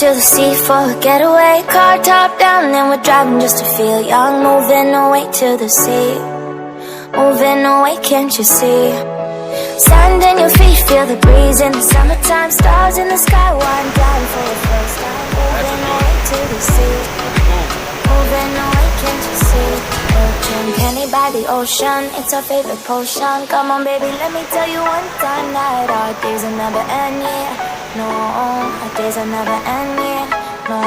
to the sea for a getaway. Car top down and we're driving just to feel young. Moving away to the sea, moving away, can't you see? Sand in your feet, feel the breeze in the summertime. Stars in the sky, one down for the first time. Moving away to the sea, moving away, can't you see? Terjun, penny by the ocean, it's our favorite potion. Come on baby, let me tell you one time that our days will never end, yeah. No, our days will never end, yeah. No.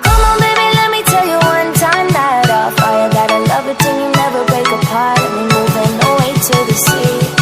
Come on baby, let me tell you one time that our fire got a love between you, never break apart. And we're moving away to the sea.